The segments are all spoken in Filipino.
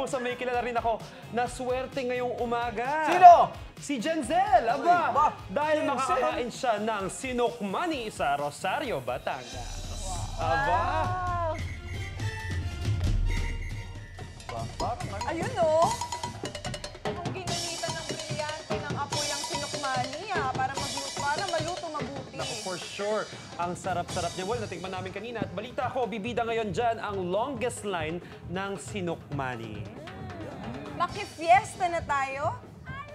kapuso, may kilala rin ako na swerte ngayong umaga. Sino? Si Jenzel, aba! Dahil Jenzel. makakain siya ng sinukmani sa Rosario, Batangas. Aba! Ayun o. Kung ginamitan ng brilyante ng apoy ang sinukmani para maluto mabuti. Naku, for sure. Ang sarap-sarap niya. Well, natikman namin kanina. At balita ko, bibida ngayon dyan ang longest line ng sinukmani. Makifiesta na tayo?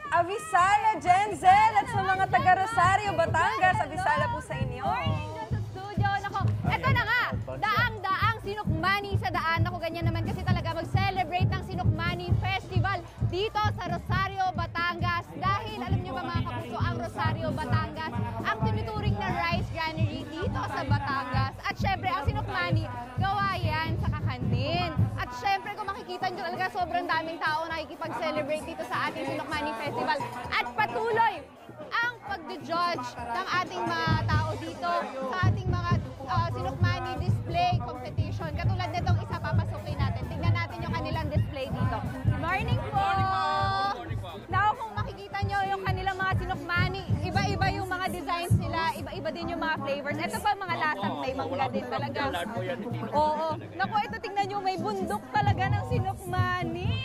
Avisala, Jenzel, at sa mga taga Rosario, Batangas, avisala po sa inyo. Morning dyan sa studio. Nako, eto na nga. Daang-daang sinukmani sa daan. Ako ganyan naman kasi talaga mag-celebrate ng Sinukmani Festival dito sa Rosario, Batangas. Dahil alam niyo ba mga kapuso, ang Rosario, Batangas, ang tinuturing na rice granary dito sa Batangas. At syempre, ang sinukmani, gawa yan sa kakanin. At syempre, kung makikita niyo talaga, sobrang daming tao nakikipag-celebrate dito sa ating Sinukmani Festival. At patuloy ang pagde-judge ng ating mga tao dito sa ating mga sinukmani display competition. Katulad nitong isa, papasukin natin. Tingnan natin yung kanilang display dito. Good morning po! Now, kung makikita nyo yung kanilang mga sinukmani, iba-iba yung mga designs nila, iba-iba din yung mga flavors. Ito pa mga lasang may mangga din talaga. Oo. Naku, ito tingnan nyo, may bundok talaga ng sinukmani.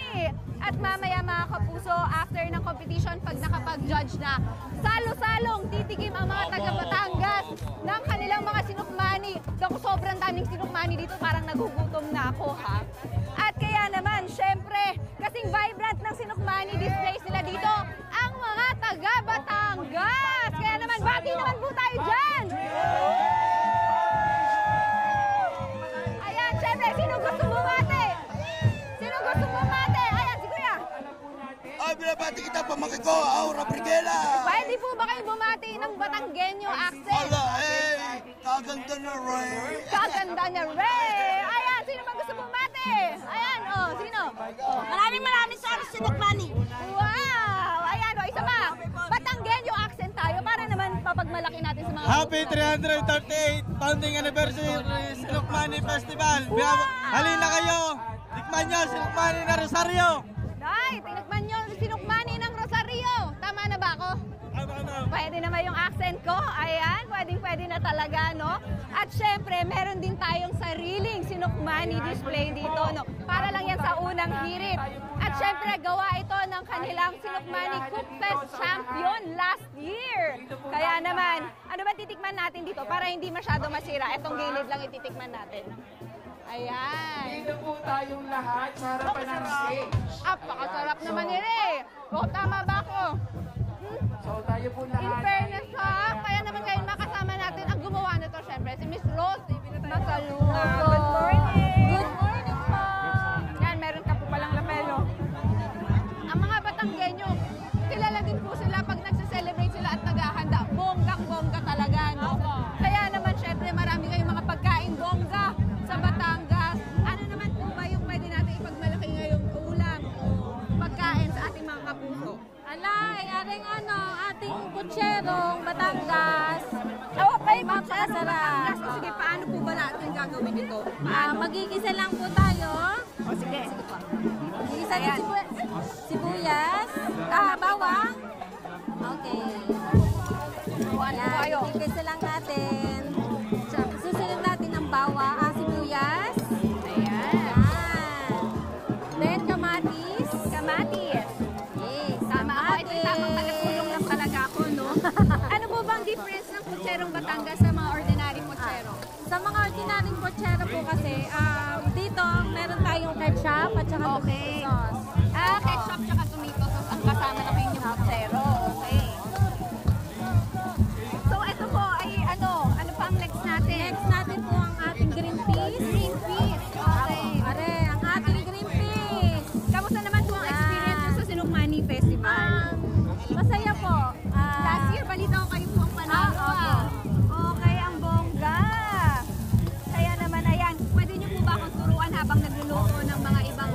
At mamaya mga kapuso, after ng competition, pag nakapag-judge na, salo-salong titikim ang mga taga-Batangas ng kanilang mga sinukmani. Naku, sobrang daming sinukmani dito, parang nagugutom na ako, ha? At kaya naman, syempre, kasing vibrant ng sinukmani displays nila dito, ang mga taga-Batangas. Kaya naman, bati naman po tayo dyan! Ayan, syempre, sino gusto bumati? Sino gusto bumati? Ayan, si Kuya. Ay, binabati kita, pamangkin ko, Aura Brigela! Pwede po ba kayo bumati ng Batanggenyo accent? Ala, kaganda na, Ray! Kaganda niya, Ray! Ayan, sino ba gusto bumati? Ayan, oh, sino? Maraming sa sinukmani. Wow! Ayan, oh, isa pa. Batanggenyo accent tayo para naman papagmalaki natin sa mga... Happy 338th founding anniversary Sinukmani Festival. Halina kayo, tikman nyo Sinukmani na Rosario. Ay, tinagman nyo yung sinukmani ng Rosario. Tama na ba ako? Pwede naman yung accent ko. Ayan, pwedeng-pwede na talaga, no? At syempre, meron din tayong sariling sinukmani display dito, no? Para lang yan sa unang hirit. At syempre, gawa ito ng kanilang Sinukmani Cookfest champion last year. Kaya naman, ano ba titikman natin dito para hindi masyado masira? Etong gilid lang ititikman natin. Ayan. Dito po tayong lahat sa harapan ng stage. Napakasarap naman nila eh. O, tama ba ako? So tayo po lahat. In fairness ha, kaya naman ngayon makasama natin ang gumawa nito syempre, si Miss Rose Masaluso. Good morning! Good morning po! Yan, meron ka po palang lapelo. Ang mga Batanggenyo, kilala din po sila pag nagse-celebrate sila at naghahanda. Bonggang-bongga talaga, no? Kaya naman syempre marami kayong mga pagkain bongga sa Batangas. Ano naman po ba yung pwede natin ipagmalaki ngayong ulam o pagkain sa ating mga kapuso? Alay, aring ating kutserong Batangas. Okay, Mapakasarap. Sige, paano po ba natin gagawin ito? Magigisa lang po tayo. O sige. Magigisa ng sibuyas, bawang. Okay. Ano Magigisa lang natin. Susunod natin ang bawang, sibuyas. Ayan. Then kamatis. Kamatis. Yes. Tama ako. Ito yung tamang tagatulong lang talaga ako, no? Ano po bang difference ng kutserong Batangas sa mga ordinary kutsero? Sa mga ordinaryong kutsero po kasi, dito meron tayong ketchup at saka Okay. tomato sauce. Ketchup tsaka tomato sauce ang kasama ng inyong kutsero. Okay. So, ito po ay ano pa ang next natin? Next natin po ang ating green peas. Green peas. Okay. Are, ang ating green peas. Kamusta naman po ang experience nyo sa Sinukmani Festival? Masaya po. Last year, balita ko kayo po ang panalo. Okay, ang bongga. Kaya naman, ayan, pwede nyo po ba akong turuan habang nagluluto ng mga ibang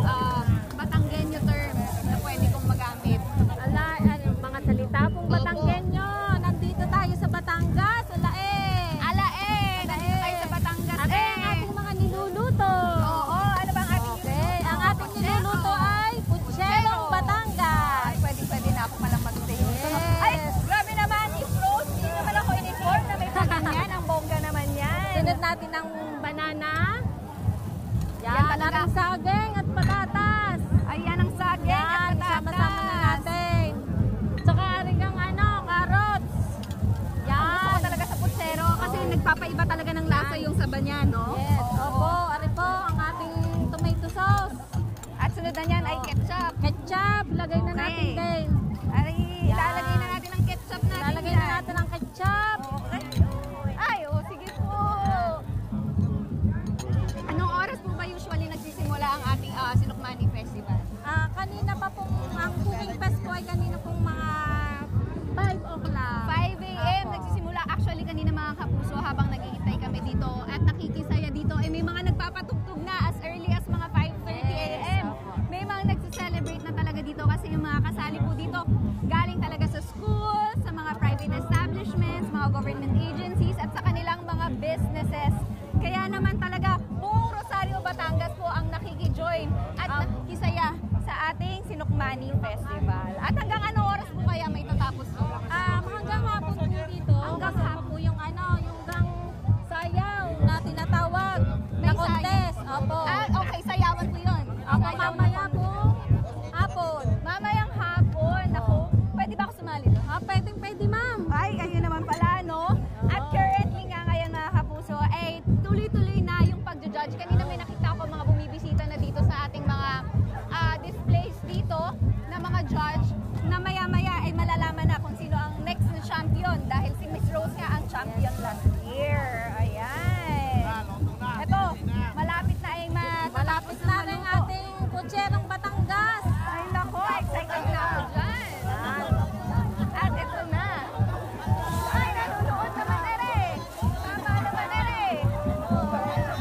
ketchup. Lagay na natin din. Ay, ilalagay na natin ang ketchup natin. Lalagay na natin ang ketchup. Ay, sige po. Anong oras po ba usually nagsisimula ang ating Sinukmani Festival? Kanina pa pong, ang cooking fest po ay kanina pong mga 5 o'clock. 5 a.m. nagsisimula. Actually, kanina mga kapuso, habang naghihintay kami dito at nakikisaya dito, may mga nagpapatugtog na as early as mga 5:30 a.m. May mga nagsiselebrate na talaga dito kasi yung mga kasali po dito galing talaga sa school, sa mga private establishments, mga government agencies at sa kanilang mga businesses. Kaya naman talaga, buong Rosario, Batangas po ang nakiki-join at nakikisaya sa ating Sinukmani Festival. At hanggang ano oras po kaya may tatapos po? Hanggang hapon po dito. Hanggang hapon. po yung yung gang sayaw na tinatawag na contest. Opo. Okay, sayawan po yun. Ako mamaya po. Hapon. Mamayang hapon. Ako, pwede ba ako sumali doon? Pwede ma'am. Ay, ayun naman pala, no? At currently nga ngayon mga kapuso, ay tuloy-tuloy na yung pag-judge. Kanina may nakita ko mga bumibisita na dito sa ating mga displays dito na mga judge na maya-maya ay malalaman na kung sino ang next na champion dahil si Miss Rose nga ang champion last year. Ayan. Ito, malapit na ay Malapit na rin ating kutserong Batangas. Ay nako, excited na ako dyan. At ito na. Ay, nanonood naman ere. Tama naman ere.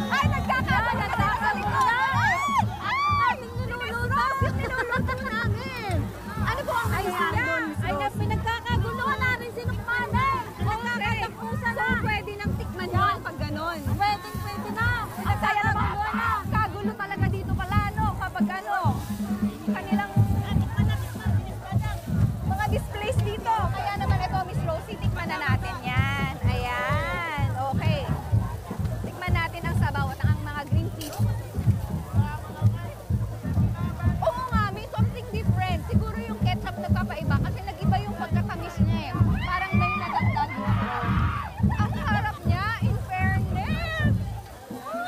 Ay, nagkakabalan na sa likod. Ay, niluluto. Yung niluluto namin. Ano po ang nangyari doon? Ay, pinagkakaguluhan na rin sinukmani. Pinagkakatapusan So, na. pwede nang tikman yun pag ganon. Pwede na. Ang saya naman, kagulo talaga dito pala, no? Kapag ano, kanilang mga displays dito. Kaya naman ito, Miss Rosie, tikman na natin yan. Ayan, okay. Tikman natin ang sabaw at ang mga green peas. Oo nga, may something different. Siguro yung ketchup nagpapaiba kasi nag-iba yung pagkatamis niya eh. Parang may nadagdag. Ang harap niya, in fairness.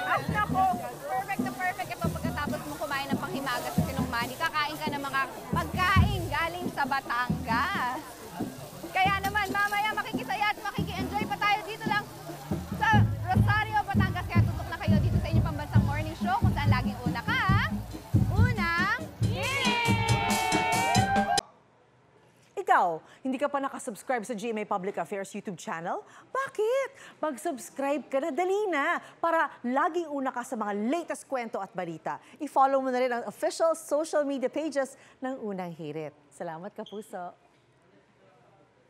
At nako, perfect na perfect ito pagkatapos mo kumain ng panghimagas sa Sinukmani. Kakain ka ng mga pagkain galing sa Batangas. Kaya naman, mamaya makikisaya at makiki-enjoy pa tayo dito lang sa Rosario, Batangas. Kaya tutok na kayo dito sa inyong pambansang morning show kung saan laging una ka. Unang Ikaw, hindi ka pa nakasubscribe sa GMA Public Affairs YouTube channel? Bakit? Mag-subscribe ka na, dali na, para laging una ka sa mga latest kwento at balita. I-follow mo na rin ang official social media pages ng Unang Hirit. Salamat, Kapuso.